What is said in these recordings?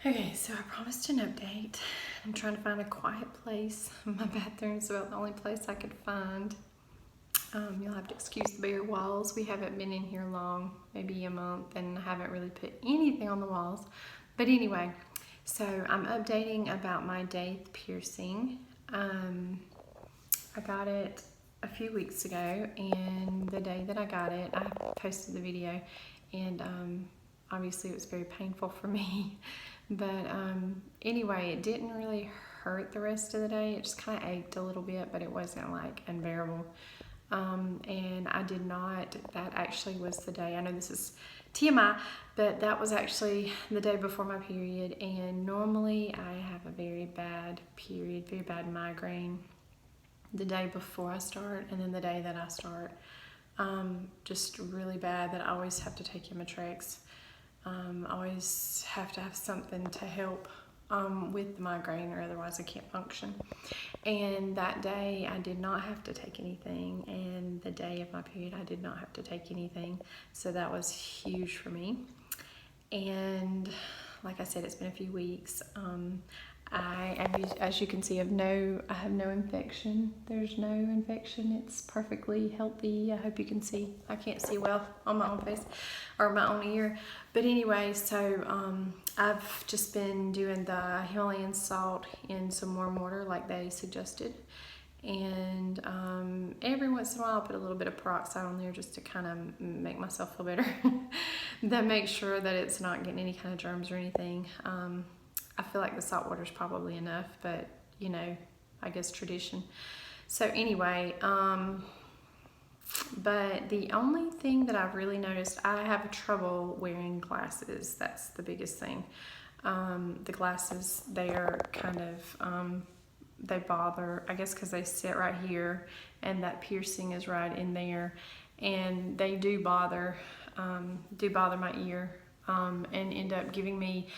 Okay, so I promised an update. I'm trying to find a quiet place. My bathroom's about the only place I could find. You'll have to excuse the bare walls. We haven't been in here long, maybe a month, and I haven't really put anything on the walls. But anyway, so I'm updating about my Daith piercing. I got it a few weeks ago, and the day that I got it, I posted the video, and obviously it was very painful for me. But anyway, it didn't really hurt the rest of the day. It just kind of ached a little bit, but it wasn't like unbearable. And I did not, that actually was the day, I know this is TMI, but that was actually the day before my period. And normally I have a very bad period, very bad migraine the day before I start, and then the day that I start. Just really bad that I always have to take Imitrex. I always have to have something to help with the migraine, or otherwise I can't function. And that day I did not have to take anything, and the day of my period I did not have to take anything, so that was huge for me. And like I said, it's been a few weeks. As you can see, I have no infection. There's no infection. It's perfectly healthy. I hope you can see. I can't see well on my own face or my own ear. But anyway, so I've just been doing the Himalayan salt in some warm water like they suggested. And every once in a while I'll put a little bit of peroxide on there just to kind of make myself feel better. Then make sure that it's not getting any kind of germs or anything. I feel like the salt water is probably enough, but you know, I guess tradition. So anyway, but the only thing that I've really noticed, I have trouble wearing glasses. That's the biggest thing. The glasses, they are kind of, they bother, I guess because they sit right here and that piercing is right in there, and they do bother my ear, and end up giving me,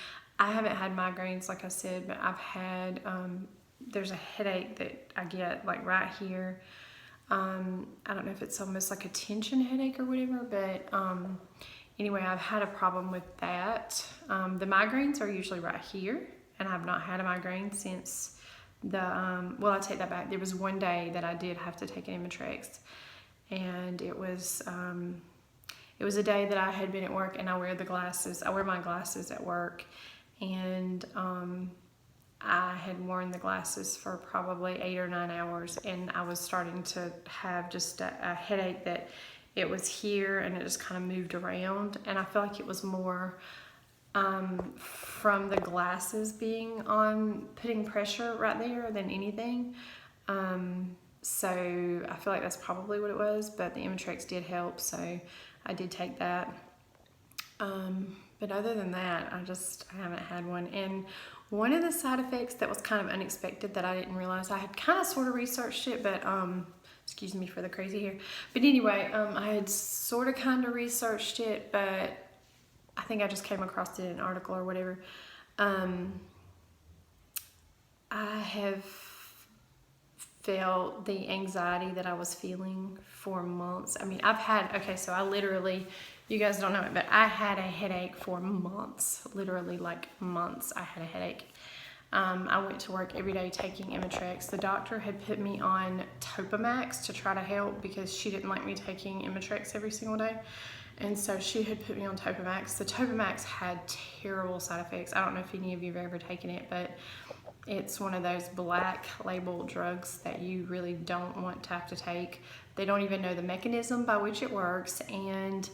I haven't had migraines like I said, but I've had, there's a headache that I get like right here. I don't know if it's almost like a tension headache or whatever, but anyway, I've had a problem with that. The migraines are usually right here, and I've not had a migraine since the, well, I take that back. There was one day that I did have to take an Imitrex, and it was a day that I had been at work, and I wear my glasses at work. And I had worn the glasses for probably 8 or 9 hours, and I was starting to have just a headache that it was here and it just kind of moved around, and I feel like it was more from the glasses being on, putting pressure right there than anything. So I feel like that's probably what it was, but the Imitrex did help, so I did take that. But other than that, I haven't had one. And one of the side effects that was kind of unexpected that I didn't realize, I had kind of sort of researched it, but excuse me for the crazy hair. But anyway, I had sort of kind of researched it, but I think I just came across it in an article or whatever. I have felt the anxiety that I was feeling for months. I mean, okay, so I literally, you guys don't know it, but I had a headache for months, literally like months. I had a headache. I went to work every day taking Imitrex. The doctor had put me on Topamax to try to help because she didn't like me taking Imitrex every single day. And so she had put me on Topamax. The Topamax had terrible side effects. I don't know if any of you have ever taken it, but it's one of those black label drugs that you really don't want to have to take. They don't even know the mechanism by which it works, and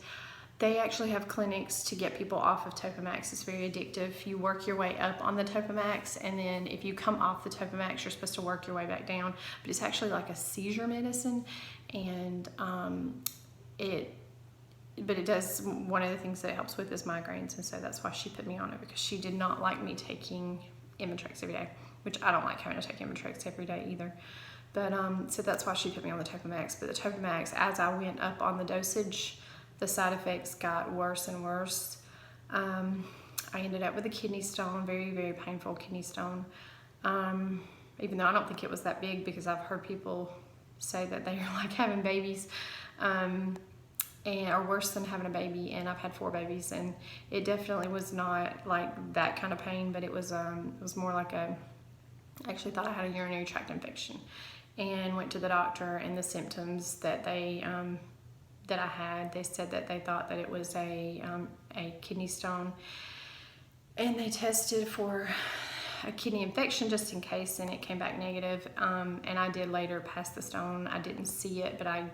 they actually have clinics to get people off of Topamax. It's very addictive. You work your way up on the Topamax, and then if you come off the Topamax, you're supposed to work your way back down. But it's actually like a seizure medicine, and but it does, one of the things that it helps with is migraines, and so that's why she put me on it, because she did not like me taking Imitrex every day, which I don't like having to take Imitrex every day either. But so that's why she put me on the Topamax. But the Topamax, as I went up on the dosage, the side effects got worse and worse. I ended up with a kidney stone, very, very painful kidney stone. Even though I don't think it was that big, because I've heard people say that they are like having babies. or worse than having a baby, and I've had 4 babies, and it definitely was not like that kind of pain, but it was more like I actually thought I had a urinary tract infection, and went to the doctor, and the symptoms that that I had, they said that they thought that it was a kidney stone, and they tested for a kidney infection just in case, and it came back negative. And I did later pass the stone. I didn't see it, but I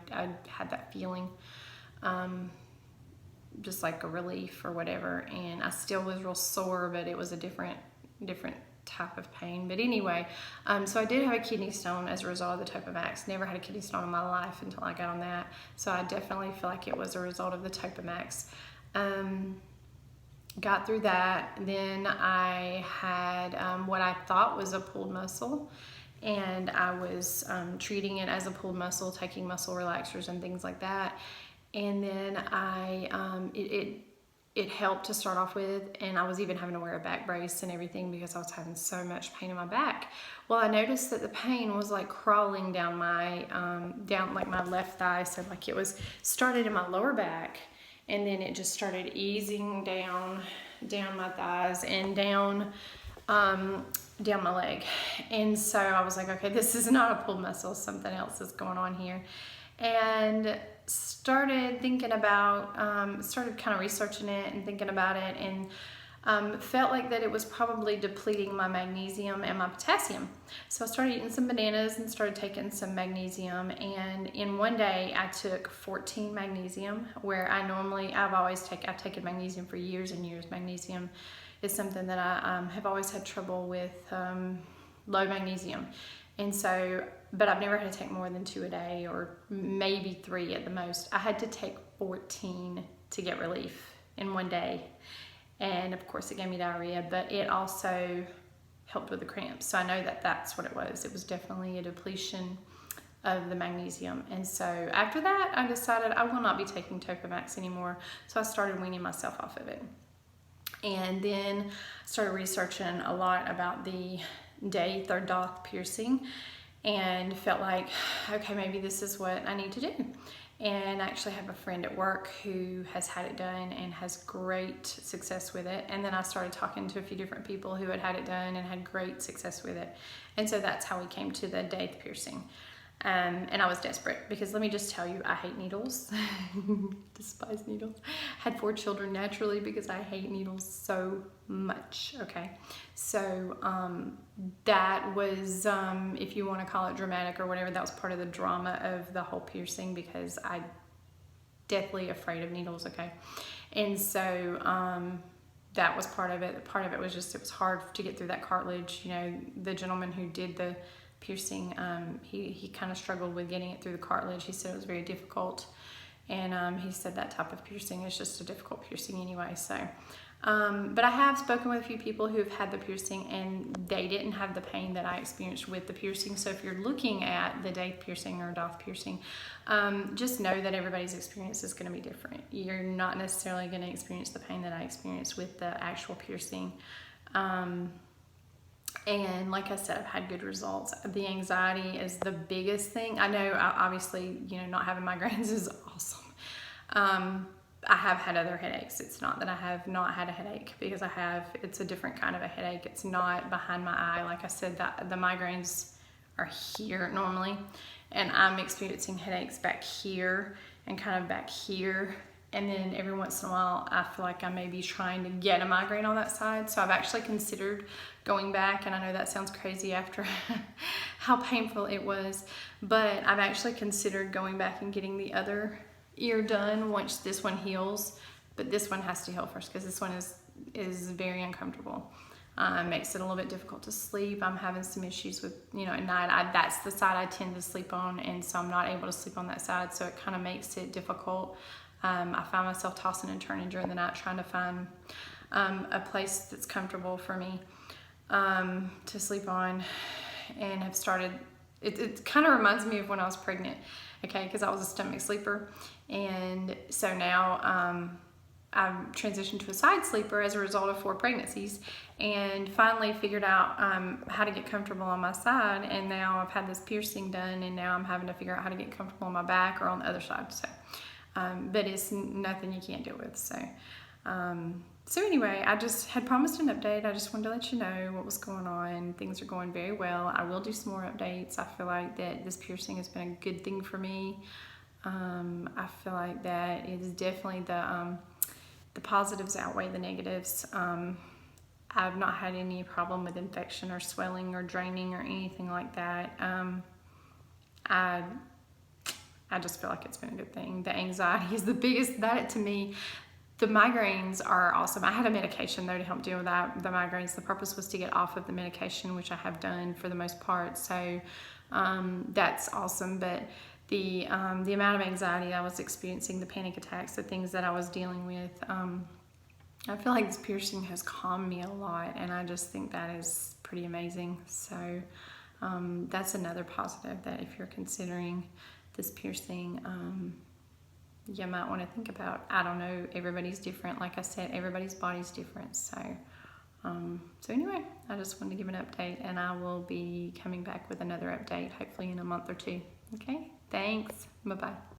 had that feeling, just like a relief or whatever. And I still was real sore, but it was a different type of pain. But anyway, so I did have a kidney stone as a result of the Topamax. Never had a kidney stone in my life until I got on that. So I definitely feel like it was a result of the Topamax. Got through that. Then I had what I thought was a pulled muscle, and I was treating it as a pulled muscle, taking muscle relaxers and things like that. And then it helped to start off with, and I was even having to wear a back brace and everything because I was having so much pain in my back. Well, I noticed that the pain was like crawling down my down like my left thigh, so like it was started in my lower back, and then it just started easing down my thighs and down my leg. And so I was like, okay, this is not a pulled muscle, something else is going on here. And started thinking about, started kind of researching it and thinking about it, and felt like that it was probably depleting my magnesium and my potassium. So I started eating some bananas and started taking some magnesium, and in one day I took 14 magnesium, where I've taken magnesium for years and years. Magnesium is something that I have always had trouble with, low magnesium. And so, but I've never had to take more than 2 a day, or maybe 3 at the most. I had to take 14 to get relief in one day. And of course it gave me diarrhea, but it also helped with the cramps. So I know that that's what it was. It was definitely a depletion of the magnesium. And so after that, I decided I will not be taking Topamax anymore. So I started weaning myself off of it. And then started researching a lot about the Daith or Daith piercing, and felt like, okay, maybe this is what I need to do. And I actually have a friend at work who has had it done and has great success with it. And then I started talking to a few different people who had had it done and had great success with it. And so that's how we came to the Daith piercing. And I was desperate, because let me just tell you, I hate needles. Despise needles. Had 4 children naturally because I hate needles so much. Okay, so that was, if you want to call it dramatic or whatever, that was part of the drama of the whole piercing, because I'm deathly afraid of needles. Okay, and so that was part of it. Part of it was just, it was hard to get through that cartilage. You know, the gentleman who did the piercing, he kind of struggled with getting it through the cartilage. He said it was very difficult, and he said that type of piercing is just a difficult piercing anyway. So but I have spoken with a few people who have had the piercing, and they didn't have the pain that I experienced with the piercing. So if you're looking at the Daith piercing or Daith piercing, just know that everybody's experience is going to be different. You're not necessarily going to experience the pain that I experienced with the actual piercing. And like I said, I've had good results. The anxiety is the biggest thing. I know, obviously, you know, not having migraines is awesome. I have had other headaches. It's not that I have not had a headache, because it's a different kind of a headache. It's not behind my eye. Like I said, that the migraines are here normally, and I'm experiencing headaches back here and kind of back here. And then every once in a while, I feel like I may be trying to get a migraine on that side. So I've actually considered going back, and I know that sounds crazy after how painful it was, but I've actually considered going back and getting the other ear done once this one heals. But this one has to heal first, because this one is very uncomfortable. Makes it a little bit difficult to sleep. I'm having some issues with, you know, at night. That's the side I tend to sleep on, and so I'm not able to sleep on that side. So it kind of makes it difficult. I find myself tossing and turning during the night, trying to find a place that's comfortable for me to sleep on, and have started, it kind of reminds me of when I was pregnant, okay, because I was a stomach sleeper, and so now I've transitioned to a side sleeper as a result of 4 pregnancies, and finally figured out how to get comfortable on my side, and now I've had this piercing done, and now I'm having to figure out how to get comfortable on my back or on the other side. So but it's nothing you can't deal with. So anyway, I just had promised an update. I just wanted to let you know what was going on. Things are going very well. I will do some more updates. I feel like that this piercing has been a good thing for me. I feel like that it is definitely the positives outweigh the negatives. I've not had any problem with infection or swelling or draining or anything like that. I just feel like it's been a good thing. The anxiety is the biggest. That to me, the migraines are awesome. I had a medication though to help deal with that. The migraines, the purpose was to get off of the medication, which I have done for the most part. So that's awesome. But the amount of anxiety I was experiencing, the panic attacks, the things that I was dealing with, I feel like this piercing has calmed me a lot, and I just think that is pretty amazing. So that's another positive, that if you're considering this piercing, you might want to think about. I don't know, everybody's different. Like I said, everybody's body's different. So anyway, I just wanted to give an update, and I will be coming back with another update hopefully in a month or two. Okay, thanks. Bye-bye.